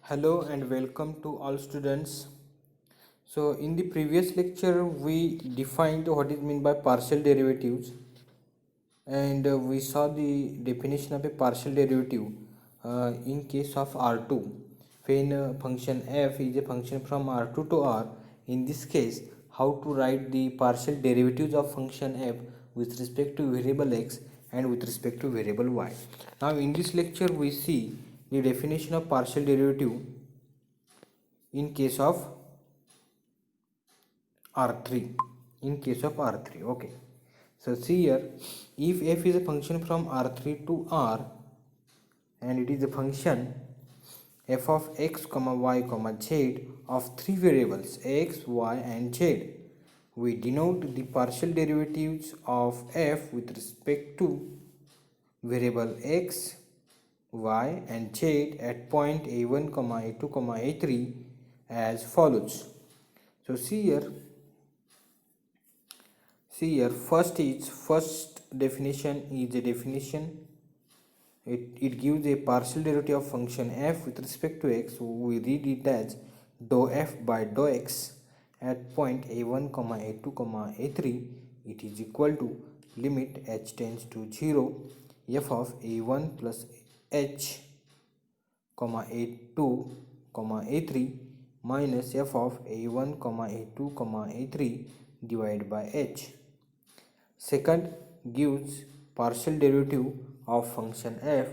Hello and welcome to all students. So in the previous lecture we defined what is meant by partial derivatives, and we saw the definition of a partial derivative in case of R2 when function f is a function from R2 to R. In this case, how to write the partial derivatives of function f with respect to variable x and with respect to variable y. Now in this lecture we see the definition of partial derivative in case of R3. In case of R3, okay. So see here, if f is a function from R3 to R and it is a function f of x comma y comma z of three variables x, y and z, we denote the partial derivatives of f with respect to variable x, y and z at point a1 comma a2 comma a3 as follows. So see here, first definition is a definition. It gives a partial derivative of function f with respect to x. We read it as dou f by dou x at point a1 comma a2 comma a3. It is equal to limit h tends to 0 f of a1 plus h comma a2 comma a3 minus f of a1 comma a2 comma a3 divided by h. Second gives partial derivative of function f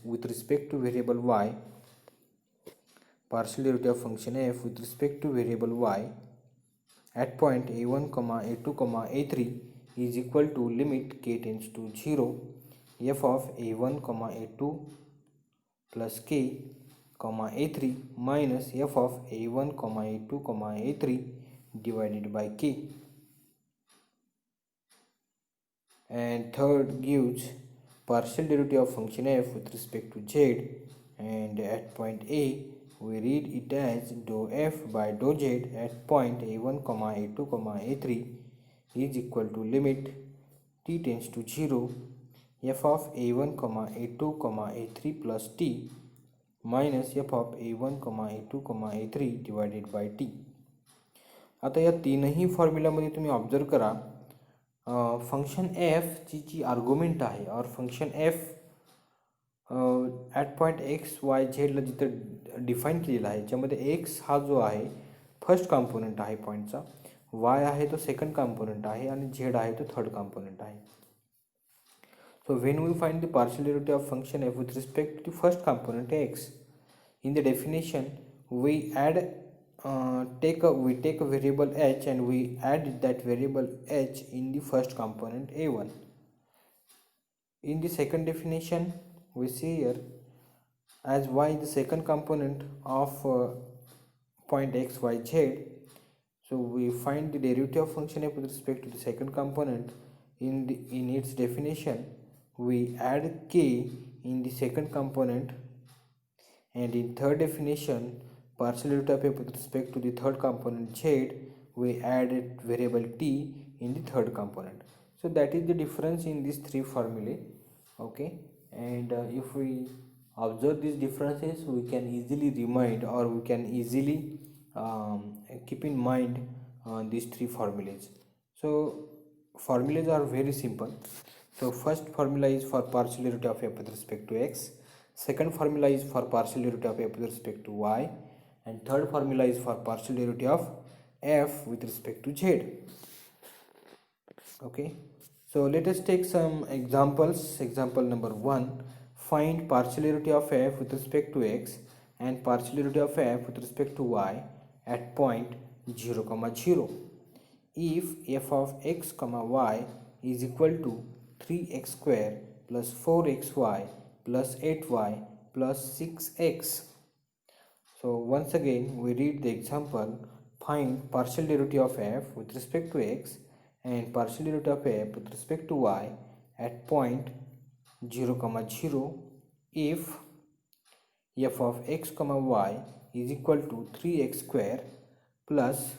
with respect to variable y. Partial derivative of function f with respect to variable y at point a1 comma a2 comma a3 is equal to limit k tends to 0 f of a1 comma a2 plus k comma a3 minus f of a1 comma a2 comma a3 divided by k. And third gives partial derivative of function f with respect to z, and at point a we read it as dou f by dou z at point a1 comma a2 comma a3 is equal to limit t tends to 0 f of a1 comma a2 comma a3 plus t minus f of a1 comma a2 comma a3 divided by t. आता या तीनही फॉर्म्युलामध्ये तुम्ही observe करा, function F G argument आहे or function F at point X Y झेडला जिथं define केलेला आहे, ज्यामध्ये एक्स हा जो आहे फर्स्ट कॉम्पोनंट आहे पॉईंटचा, वाय आहे तो सेकंड कॉम्पोनंट आहे आणि झेड आहे तो थर्ड कॉम्पोनंट आहे. So when we find the partial derivative of function f with respect to the first component x, in the definition we take a variable h and we add that variable h in the first component a1. In the second definition we see here, as y is the second component of point x y z, so we find the derivative of function f with respect to the second component. In its definition we add k in the second component, and in third definition partial derivative of f with respect to the third component z, we added variable t in the third component. So that is the difference in these three formulae, okay. And if we observe these differences, we can easily remind or we can easily keep in mind these three formulas. So formulas are very simple. So first formula is for partial derivative of f with respect to x, second formula is for partial derivative of f with respect to y, and third formula is for partial derivative of f with respect to z. Okay, so let us take some examples. Example number 1, find partial derivative of f with respect to x and partial derivative of f with respect to y at point 0 comma 0. If f of x comma y is equal to 3x square plus 4xy plus 8y plus 6x. So once again we read the example, find partial derivative of f with respect to x and partial derivative of f with respect to y at point 0 comma 0 if f of x comma y is equal to 3x square plus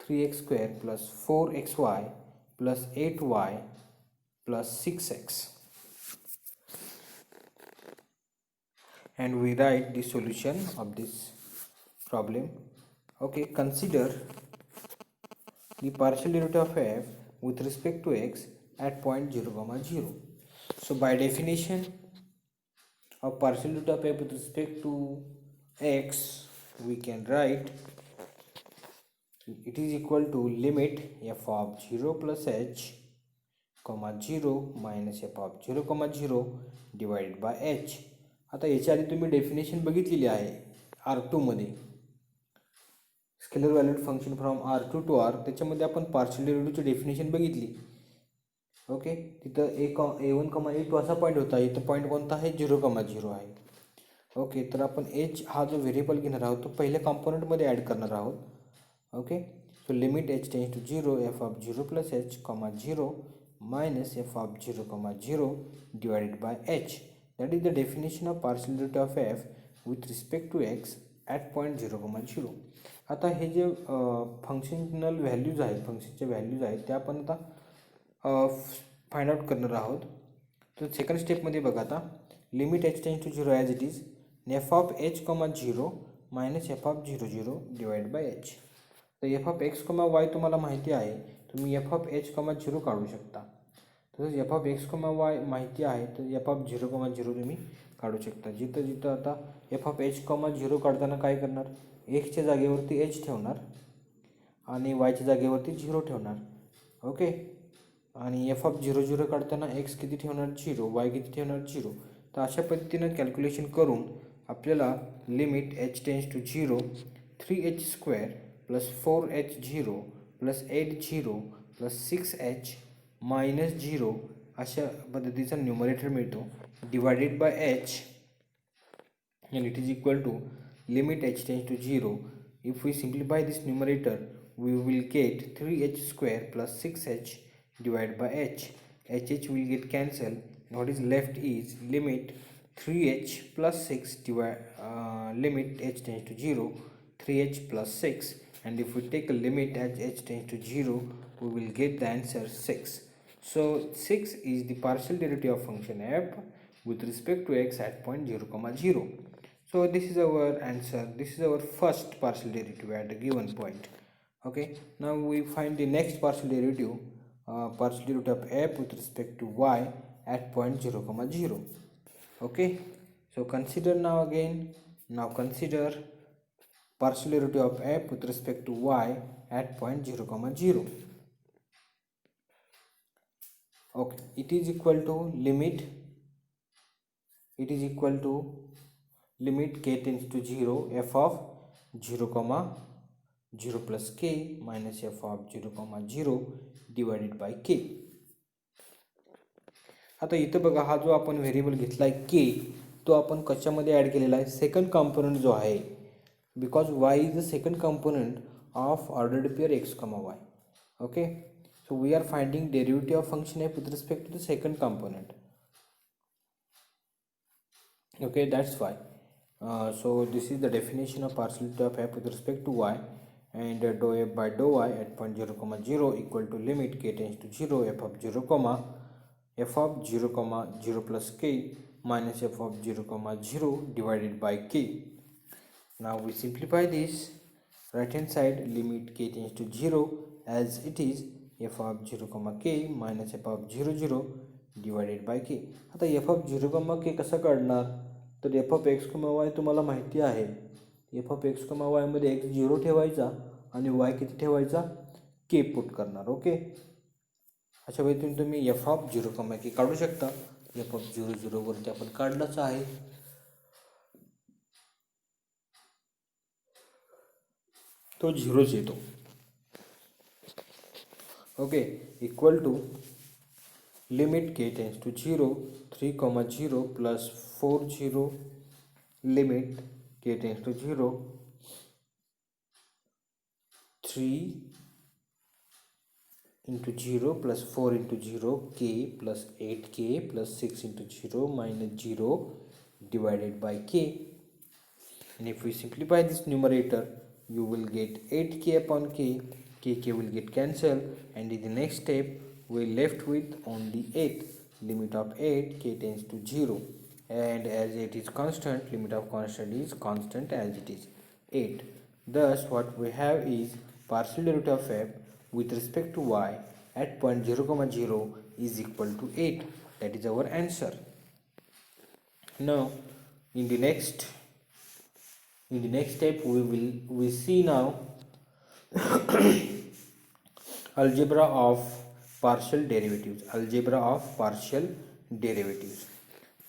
4xy plus 8y plus 6x. and we write the solution of this problem. Okay, consider the partial derivative of f with respect to x at point 0 comma 0. So by definition of partial derivative of f with respect to x, we can write it is equal to limit f of 0 plus h comma 0 minus f of 0 comma 0 divided by h. आता याच्या आधी तुम्ही definition बघितलेली आहे R2 मध्ये, scalar valued function from R2 to R, त्याच्यामध्ये आपण partial डेरिव्हेटिव्हची definition बघितली. ओके, तिथं A1, A2 असा पॉईंट होता. इथं पॉईंट कोणता आहे? 0, 0 आहे. ओके, तर आपण एच हा जो व्हेरिएबल घेणार आहोत तो पहिल्या कॉम्पोनंटमध्ये ॲड करणार आहोत. Okay, so limit h tends to 0 f of 0 plus h comma 0 minus f of 0 comma 0 divided by h. That is the definition of partial derivative of f with respect to x at point 0 comma 0. आता हे जे functional values आहेत, फंक्शनचे values आहेत ते आपण आता find out करणार आहोत. तर सेकंड स्टेपमध्ये बघा, आता limit h tends to 0 as it is f of h comma 0 minus f of 0 0 divided by h. तर f of x comma y तुम्हाला माहिती आहे, तुम्ही f of h comma 0 काढू शकता. तसंच f of x comma y माहिती आहे तर f of 0 comma 0 तुम्ही काढू शकता. जिथं जिथं आता f of h comma 0 काढताना काय करणार, xच्या जागेवरती h ठेवणार आणि yच्या जागेवरती 0 ठेवणार. ओके, आणि f of 0 0 काढताना x किती ठेवणार? 0, y किती ठेवणार? 0. तर अशा पद्धतीनं कॅल्क्युलेशन करून आपल्याला limit h tends to 0 3h square plus 4h0 plus 8h plus 6h minus 0 अशा पद्धतीचा न्यूमरेटर मिळतो divided by h, and it is equal to limit h tends to 0. If we simplify this numerator, we will get 3h square plus 6h divided by h. H will get cancelled. What is left is limit 3h plus 6 limit h tends to 0, 3h plus 6, and if we take a limit as h tends to 0, we will get the answer 6. So 6 is the partial derivative of function f with respect to x at point 0 comma 0. So this is our answer. This is our first partial derivative at a given point. Okay, now we find the next partial derivative of f with respect to y at point 0 comma 0. Okay, so consider now again. Now consider partial derivative of f with respect to y at point 0 comma 0. Okay, it is equal to limit k tends to 0 f of 0 comma 0 plus k minus f of 0 comma 0 divided by k. आता इथं बघा, हा जो आपण variable घेतला आहे k, तो आपण कशामध्ये ॲड केलेला आहे? सेकंड कॉम्पोनंट जो आहे, because y is the second component of ordered pair x comma y. Okay, so we are finding derivative of function f with respect to the second component. Okay, that's why. So this is the definition of partial derivative of f with respect to y, and dou f by dou y at point 0 comma 0 equal to limit k tends to 0 f of 0 comma 0 plus k minus f of 0 comma 0 divided by k. Now we simplify this. Right hand side limit k tends to 0 as it is f of 0 comma k minus f of 0 0 divided by k. आता f of 0 comma k कसा काढणार? तर f of x comma y तुम्हाला माहिती आहे, f of x comma y मध्ये x 0 ठेवायचा आणि y किती ठेवायचा? k पुट करणार. ओके, अशा पद्धतीने तुम्ही f of 0 comma k काढू शकता. f of 0 0 वरती आपण काढलाच आहे. तो 0च येतो. Okay, equal to limit k tends to 0 3 comma 0 plus 4 0 limit k tends to 0 3 into 0 plus 4 into 0 k plus 8k plus 6 into 0 minus 0 divided by k. And if we simplify this numerator, you will get 8k upon k, k will get cancelled, and in the next step we left with only 8. Limit of 8 k tends to 0. and as it is constant, limit of constant is constant as it is 8. Thus what we have is partial derivative of f with respect to y at point 0, 0 is equal to 8. That is our answer. Now in the next step we see now algebra of partial derivatives.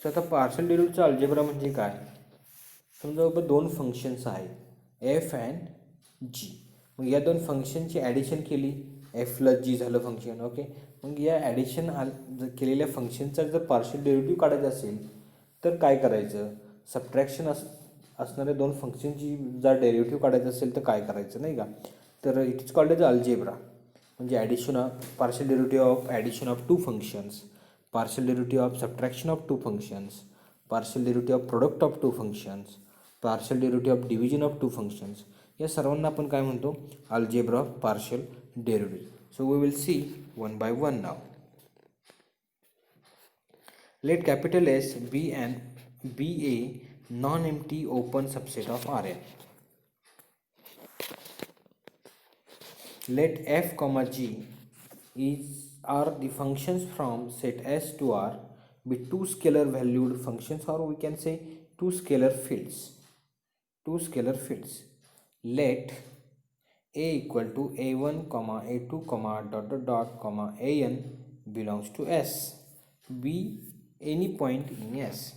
So आता partial डेरिव्हेटिव्हचा algebra म्हणजे काय? समजा बाबा दोन functions आहेत F and जी. मग या दोन फंक्शनची addition केली, एफ प्लस जी झालं फंक्शन. ओके, मग या ॲडिशन केलेल्या फंक्शनचा जर पार्शियल डेरिव्हेटिव्ह काढायचा असेल तर काय करायचं? सबट्रॅक्शन असणाऱ्या दोन फंक्शनची जर डेरिव्हेटिव्ह काढायचं असेल तर काय करायचं, नाही का? तर it is called as algebra. म्हणजे addition of partial derivative of addition of two functions, partial derivative of subtraction of two functions, partial derivative of product of two functions, partial derivative of division of two functions. या सर्वांना आपण काय म्हणतो? algebra of partial derivative. So we will see one by one now. Let capital S be a non-empty open subset of Rn. Let f comma g are the functions from set S to R be two scalar valued functions, or we can say two scalar fields. Let a equal to a1 comma a2 comma dot dot dot comma an belongs to S, be any point in S.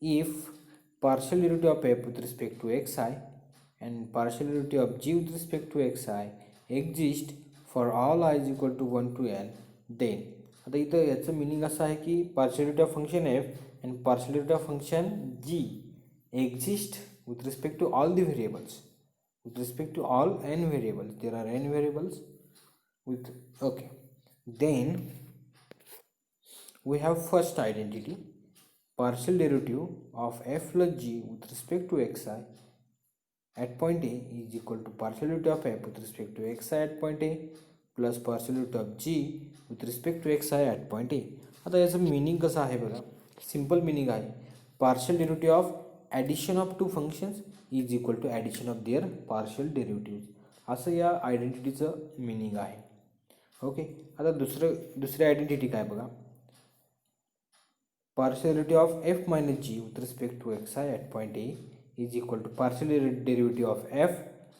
If partial derivative of f with respect to xi and partial derivative of g with respect to xi exist for all I is equal to 1 to n, then आता इथं याचं meaning असं आहे की partial derivative of function F and partial derivative of function G exist with respect to all the variables, with respect to all n variables. There are n variables with, okay, then we have first identity, partial derivative of f plus g with respect to xi at point A is equal to partial derivative of f with respect to xi at point A plus partial derivative of g with respect to xi at point A. आता याचं meaning कसं आहे बघा, simple meaning आहे partial derivative of addition of two functions is equal to addition of their partial derivative, असं या आयडेंटिटीचं meaning आहे. Okay, आता दुसरी आयडेंटिटी काय बघा, partial derivative of f minus g with respect to xi at point A is equal to partial derivative of f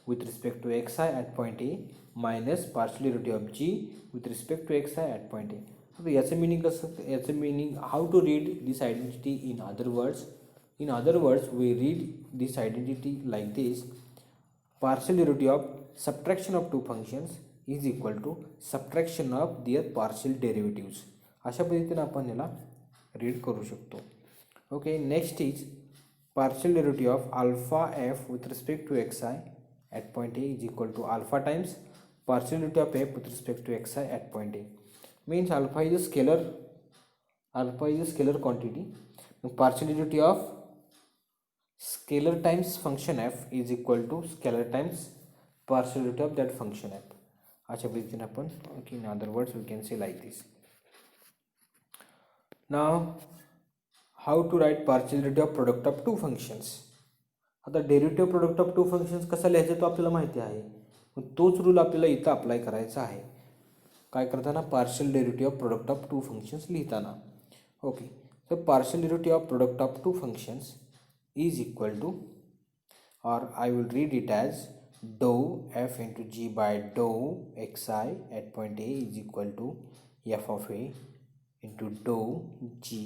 with respect to xi at point A minus partial derivative of g with respect to xi at point A. आता याचं meaning कसं, याचं meaning how to read this identity in other words. In other words, we read this identity like this: partial derivative of subtraction of two functions is equal to subtraction of their partial derivatives. अशा पद्धतीने आपण याला read करू शकतो. Okay, next is partial derivative of alpha f with respect to xi at point A is equal to alpha times partial derivative of f with respect to xi at point A. Means alpha is a scalar quantity. Partial derivative of scalar times function f is equal to scalar times partial derivative of that function f. अशा पद्धतीने आपण, okay, in other words we can say like this. Now how to write partial derivative of product of two functions. आता derivative product of two functions कसा लिहायचा तो आपल्याला माहिती आहे, पण तोच रूल आपल्याला इथं अप्लाय करायचा आहे काय करताना, partial derivative of product of two functions लिहिताना. ओके, तर partial derivative of product of two functions is equal to, or I will read it as dou f into g by dou xi at point A is equal to f of a into dou g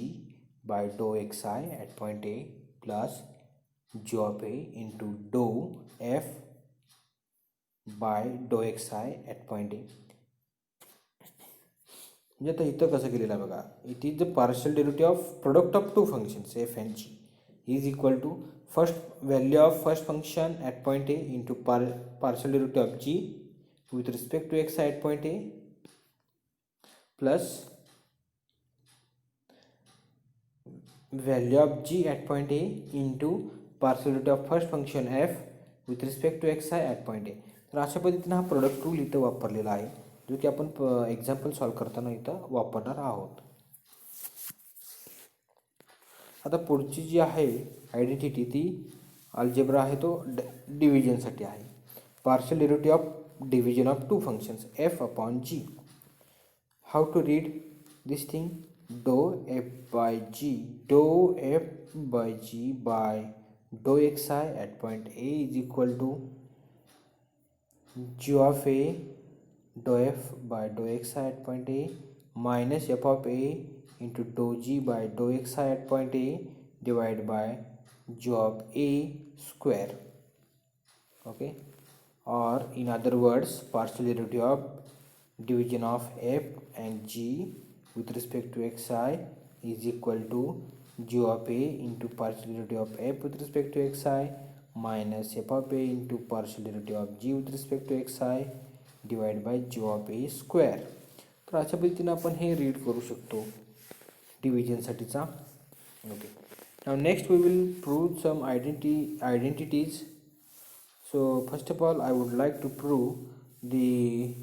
by dou xi at point A plus g of a into dou f by dou xi at point A. म्हणजे आता इथं कसं केलेलं आहे बघा, it is the partial derivative of product of two functions f and g is equal to first value of first function at point A into partial derivative of g with respect to x at point A plus value of g at point A into partial derivative of first function f with respect to x at point A. तर अशा पद्धतीने हा product rule इथं वापरलेला आहे, जो की आपण एक्झाम्पल सॉल्व करताना इथं वापरणार आहोत. आता पुढची जी आहे आयडेंटिटी ती अल्जेब्रा आहे तो डिव्हिजनसाठी आहे. Partial derivative of division of two functions F upon G. How to read this thing? Doh F by G, doh F by G by doh X I at point A is equal to g of a dou f by dou xi at point A minus f of a into dou g by dou xi at point A divided by g of a square. Okay, or in other words, partial derivative of division of f and g with respect to xi is equal to g of a into partial derivative of f with respect to xi minus f of a into partial derivative of g with respect to xi divided by g of a square. तर अशा पद्धतीने आपण हे read करू शकतो डिव्हिजनसाठीचा. Okay, now next we will prove some identities. So first of all, I would like to prove the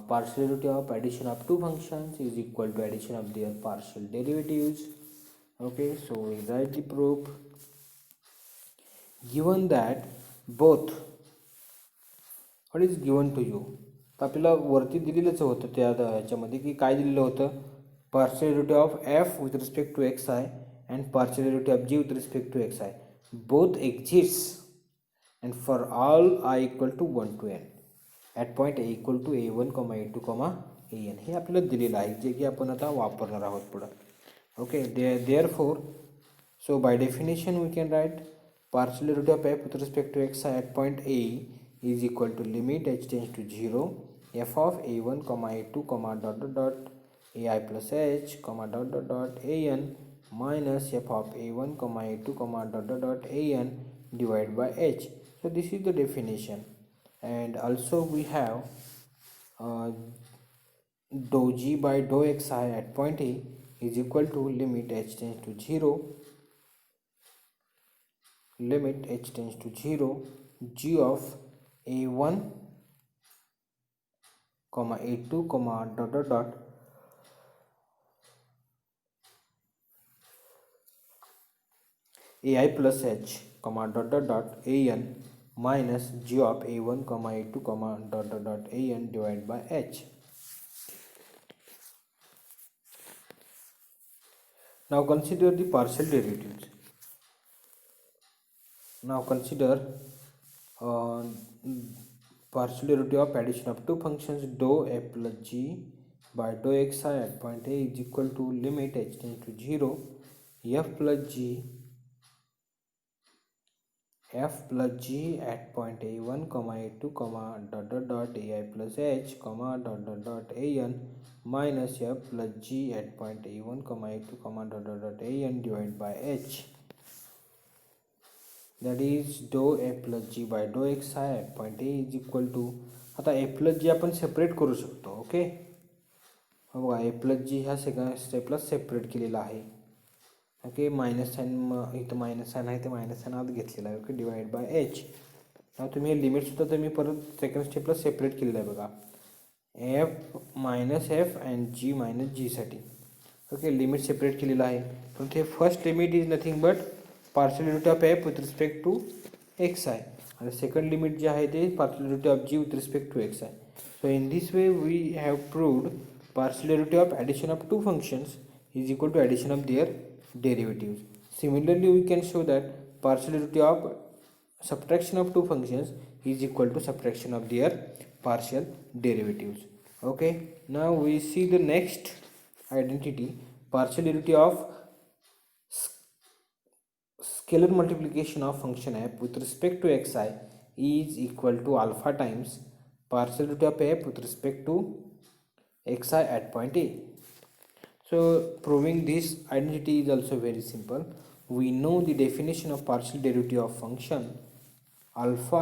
partial derivative of addition of two functions is equal to addition of their partial derivatives. Okay, so we write the proof. Given that both, what is given to you? तर आपल्याला वरती दिलेलंच होतं त्या ह्याच्यामध्ये की काय दिलेलं होतं, partial derivative of F with respect to X I and partial derivative of G with respect to X I both exists and for all I equal to 1 to n at point A equal to a1, a2, an हे आपल्याला दिलेलं आहे जे की आपण आता वापरणार आहोत पुढं. Okay, therefore so by definition we can write partial derivative of f with respect to x at point A is equal to limit h tends to 0 f of a1, a2, dot dot dot ai plus h, dot dot dot an minus f of a1, a2, dot dot dot an divided by h. So this is the definition, and also we have dou g by dou xi at point A is equal to limit h tends to 0, limit h tends to 0 g of a1, a2, dot dot dot ai plus h, dot dot dot an minus g of a1, a2, dot dot dot an divided by h. Now consider the partial derivatives. Now consider partial derivative of addition of two functions dou f plus g by dou xi at point A is equal to limit h tends to 0 f plus g at point a1, a2, dot dot dot ai plus h, dot dot dot an minus f plus g at point a1, a2, dot dot dot an divided by h. That is dou f plus g by dou xi at point A is equal to, आता f plus g आपण separate करू शकतो. Okay, बघा f plus g ह्या second स्टेपला separate केलेला आहे. Okay, minus sign इथं मायनस साईन आहे ते मायनस साईन आत घेतलेला आहे. Okay, divide by H. तुम्ही हे लिमिटसुद्धा तुम्ही परत सेकंड स्टेपला सेपरेट केलेलं आहे बघा, F minus F and G minus जीसाठी. ओके, लिमिट सेपरेट केलेलं आहे. पण ते first limit is nothing but partial derivative of F with respect to X आहे आणि सेकंड लिमिट जे आहे ते partial derivative of G with respect to X आहे. So in this way we have proved partial derivative of addition of two functions is equal to addition of their derivatives. Similarly, we can show that partial derivative of subtraction of two functions is equal to subtraction of their partial derivatives. Okay, now we see the next identity, partial derivative of scalar multiplication of function f with respect to xi is equal to alpha times partial derivative of f with respect to xi at point A. So proving this identity is also very simple. We know the definition of partial derivative of function alpha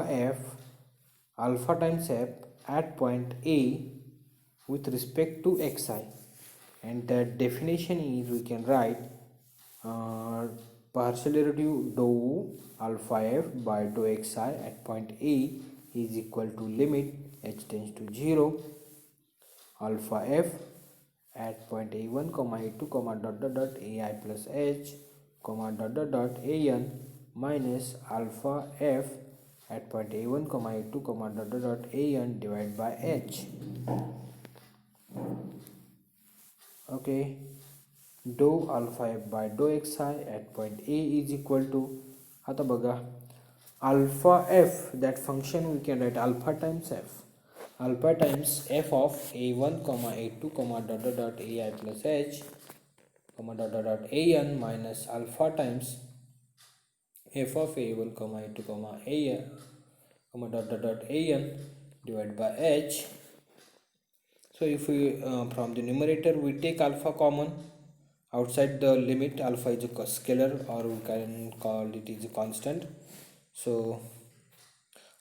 times f at point A with respect to xi, and that definition is, we can write partial derivative dou alpha f by dou xi at point A is equal to limit h tends to 0 alpha f at point a1, a2, dot dot dot ai plus h, comma dot dot dot an minus alpha f at point a1 comma a2 comma dot dot dot an divided by h. Okay, dou alpha f by dou xi at point a is equal to, आता बघा, alpha f, that function we can write alpha times f of a1 comma a2 comma dot dot dot ai plus h comma dot dot dot an minus alpha times f of a1 comma a2 comma an comma dot dot dot an divided by h. So if we from the numerator we take alpha common, outside the limit alpha is a scalar, or we can call it is a constant. So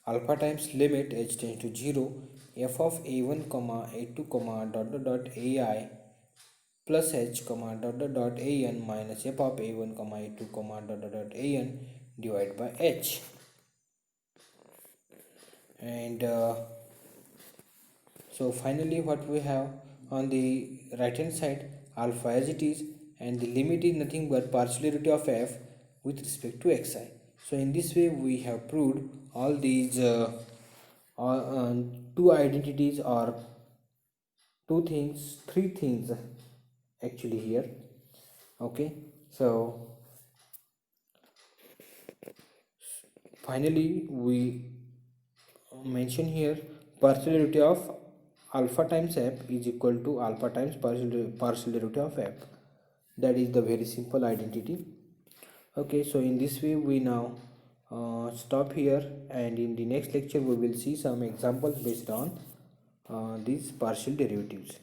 alpha times limit h tends to 0 f of a1 comma a2 comma dot dot dot ai plus h comma dot dot dot an minus f of a1 comma a2 comma dot dot dot an divided by h. And so finally what we have on the right hand side, alpha as it is, and the limit is nothing but partial derivative of f with respect to xi. So in this way we have proved all these two identities, or three things actually here. Okay, so finally we mention here partial derivative of alpha times f is equal to alpha times partial derivative of f. That is the very simple identity. Okay, so in this way we now stop here, and in the next lecture we will see some examples based on these partial derivatives.